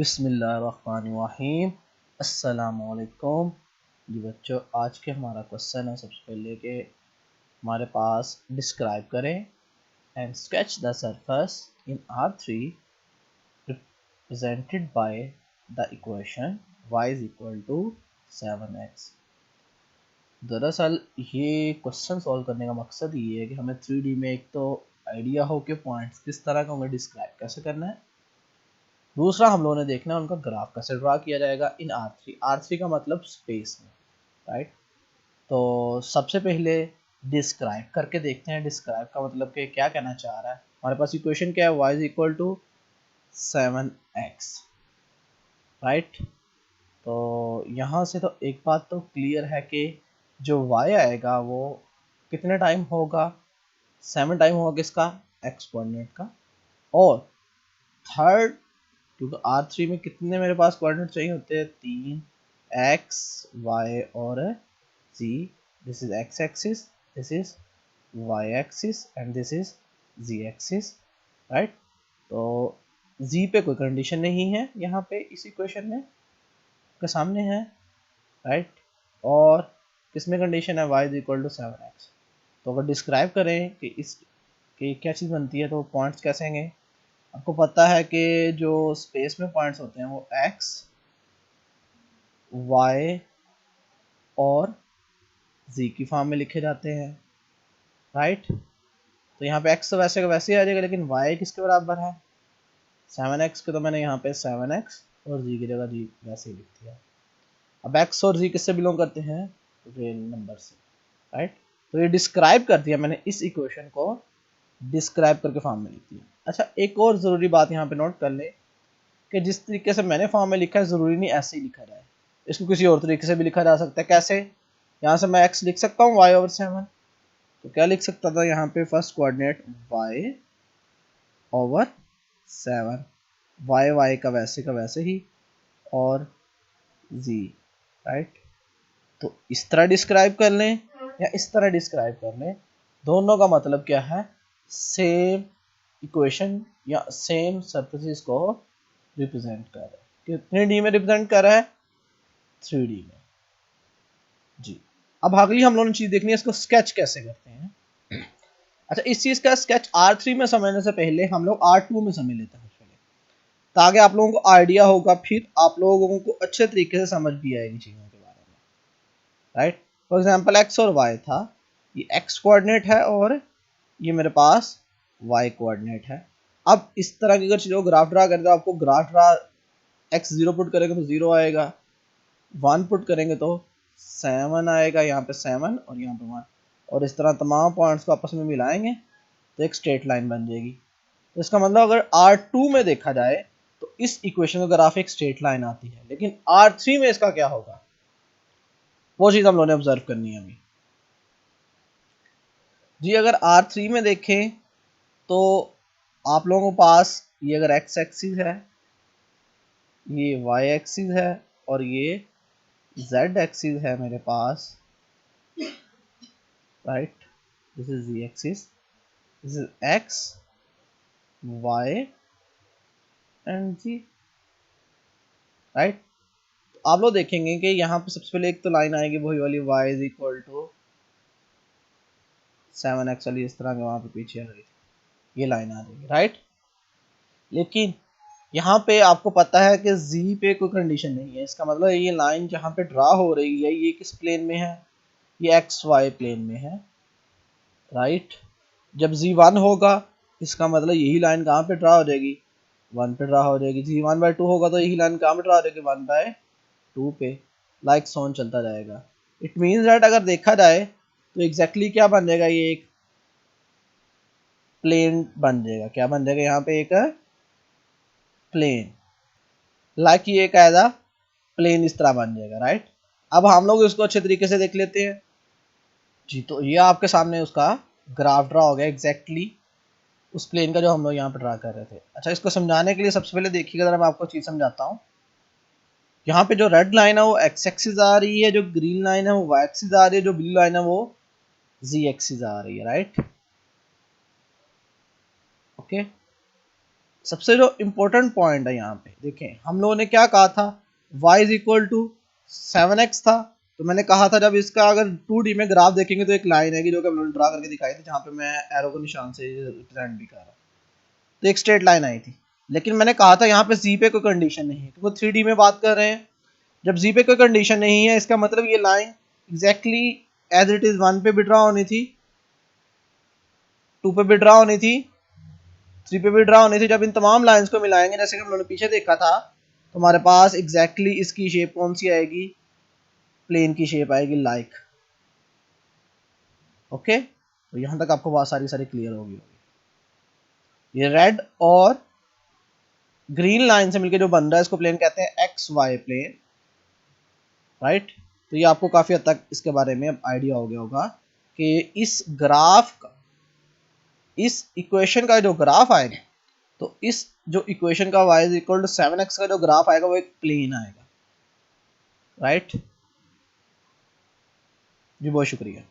बिस्मिल्लाहिर्रहमानिर्रहीम। अस्सलामुअलैकुम जी बच्चों, आज के हमारा क्वेश्चन है सबसे पहले कि हमारे पास डिस्क्राइब करें and sketch the surface in R3 represented by the equation y is equal to 7x। दरअसल ये क्वेश्चन सॉल्व करने का मकसद ये है कि हमें 3D में एक तो आइडिया हो कि पॉइंट्स किस तरह का हमें डिस्क्राइब कैसे करना है, दूसरा हम लोगों ने देखना है उनका ग्राफ कैसे ड्रा किया जाएगा इन R3 का मतलब स्पेस में, राइट। तो सबसे पहले डिस्क्राइब करके देखते हैं। डिस्क्राइब का मतलब कि क्या कहना चाह रहा है। हमारे पास इक्वेशन क्या है, y is equal to 7x, right. तो यहाँ से तो एक बात तो क्लियर है कि जो y आएगा वो कितने टाइम होगा, 7 टाइम होगा किसका, x कोऑर्डिनेट का। और थर्ड, क्योंकि R3 में कितने मेरे पास कोऑर्डिनेट चाहिए होते हैं, 3, x, y और z। This is x axis, this is y axis and this is z axis, right. तो z पे कोई कंडीशन नहीं है यहाँ पे इस इक्वेशन में के सामने है, राइट। और किसमें कंडीशन है, y is equal to 7x। तो अगर डिस्क्राइब करें कि इस कि क्या चीज़ बनती है तो पॉइंट्स कैसे होंगे। आपको पता है कि जो स्पेस में पॉइंट्स होते हैं वो x, y और z की फॉर्म में लिखे जाते हैं, राइट। तो यहाँ पे x तो वैसे का वैसे ही आ जाएगा, लेकिन y किसके बराबर है, 7x के। तो मैंने यहाँ पे 7x और z की जगह z वैसे ही लिख दिया। अब x और z किससे बिलोंग करते हैं, रियल नंबर से, राइट। तो ये डिस्क्राइब कर दिया मैंने, इस इक्वेशन को डिस्क्राइब करके फॉर्म में लिख दिया। अच्छा, एक और ज़रूरी बात यहाँ पे नोट कर ले कि जिस तरीके से मैंने फॉर्म में लिखा है ज़रूरी नहीं ऐसे ही लिखा जाए, इसको किसी और तरीके से भी लिखा जा सकता है। कैसे, यहाँ से मैं x लिख सकता हूँ y ओवर 7। तो क्या लिख सकता था यहाँ पे, first coordinate y over 7, y का वैसे ही और z, राइट। तो इस तरह डिस्क्राइब कर लें या इस तरह डिस्क्राइब कर लें, दोनों का मतलब क्या है, सेम इक्वेशन या सेम सरफेसेस को रिप्रेजेंट कर रहा है। कितने डी में रिप्रेजेंट कर रहा है, 3D में। जी, अब अगली हम लोगों ने चीज देखनी है, इसको स्केच कैसे करते हैं। अच्छा, इस चीज का स्केच R3 में समझने से पहले हम लोग R2 में समझ लेते हैं पहले, ताकि आप लोगों को आइडिया होगा, फिर आप लोगों को अच्छे तरीके से समझ भी आएगी चीजों के बारे में, राइट। फॉर एग्जाम्पल x और y था, ये x कोऑर्डिनेट है और ये मेरे पास y कोऑर्डिनेट है। अब इस तरह की अगर चीजों को ग्राफ ड्रा करें तो आपको ग्राफ ड्रा, x 0 पुट करेंगे तो 0 आएगा, 1 पुट करेंगे तो 7 आएगा, यहाँ पे 7 और यहाँ पे 1, और इस तरह तमाम पॉइंट्स को आपस में मिलाएंगे तो एक स्ट्रेट लाइन बन जाएगी। तो इसका मतलब अगर R2 में देखा जाए तो इस इक्वेशन का ग्राफ एक स्ट्रेट लाइन आती है, लेकिन R3 में इसका क्या होगा वो चीज हम लोगों ने ऑब्जर्व करनी है अभी। जी, अगर R3 में देखें तो आप लोगों के पास ये अगर x एक्सिस है, ये y एक्सिस है और ये z एक्सिस है मेरे पास, right. This is z axis, this is x, y and z, right. आप लोग देखेंगे कि यहाँ पे सबसे पहले एक तो लाइन आएगी वही वाली, y is equal to 7x वाली, इस तरह के वहां पे पीछे आ रही थी, ये लाइन आ जाएगी, राइट। लेकिन यहाँ पे आपको पता है कि z पे कोई कंडीशन नहीं है, इसका मतलब ये लाइन जहाँ पे ड्रा हो रही है ये किस प्लेन में है, ये xy प्लेन में है, राइट। जब z 1 होगा इसका मतलब यही लाइन कहाँ पे ड्रा हो जाएगी, 1 पे ड्रा हो जाएगी। z 1/2 होगा तो यही लाइन कहाँ पे ड्रा हो जाएगी, 1/2 पे, लाइक सोन चलता जाएगा। इट मीन्स दैट अगर देखा जाए तो एग्जैक्टली क्या बन जाएगा, ये एक प्लेन बन जाएगा। क्या बन जाएगा यहाँ पे, एक प्लेन, लाइक ये एक ऐसा प्लेन इस तरह बन जाएगा, राइट। अब हम लोग इसको अच्छे तरीके से देख लेते हैं जी। तो ये आपके सामने उसका ग्राफ ड्रा हो गया एग्जैक्टली उस प्लेन का जो हम लोग यहाँ पे ड्रा कर रहे थे। अच्छा, इसको समझाने के लिए सबसे पहले देखिएगा जरा, मैं आपको चीज समझाता हूँ। यहाँ पे जो रेड लाइन है वो x एक्सिस आ रही है, जो ग्रीन लाइन है वो y एक्सिस आ रही है, जो ब्लू लाइन है वो z एक्सिस आ रही है, राइट। ओके, सबसे जो इम्पोर्टेंट पॉइंट है यहाँ पे देखें, हम लोगों ने क्या कहा था, y is equal to 7x था। तो मैंने कहा था जब इसका अगर 2D में ग्राफ देखेंगे तो एक लाइन है जो कि हम लोगोने ड्रा करके दिखाई थी, जहाँ पे मैं एरो को निशान से रिप्रेजेंट भी कर रहा हूँ, तो एक स्ट्रेट लाइन आई थी। लेकिन मैंने कहा था यहाँ पे z पे कोई कंडीशन नहीं है क्योंकि 3D में बात कर रहे हैं। जब z पे कोई कंडीशन नहीं है इसका मतलब ये line exactly as it is 1 पे भी ड्रा होनी थी, 2 पे भी ड्रा होनी थी, 3 पे भी ड्रा होनी थी। जब इन तमाम लाइंस को मिलाएंगे जैसे कि हम लोगों ने पीछे देखा था, तो हमारे पास एग्जैक्टली इसकी शेप कौन सी आएगी, प्लेन की शेप आएगी लाइक। ओके, तो यहाँ तक आपको बहुत सारी क्लियर होगी। ये रेड और ग्रीन लाइन से मिलकर जो बन रहा है इसको प्लेन कहते हैं एक्स वाई प्लेन, राइट। तो ये आपको काफी हद तक इसके बारे में अब आइडिया हो गया होगा कि इस ग्राफ का, इस इक्वेशन का जो ग्राफ आएगा, तो इस जो इक्वेशन का y is equal to 7x का जो ग्राफ आएगा वो एक प्लेन आएगा, राइट। जी बहुत शुक्रिया।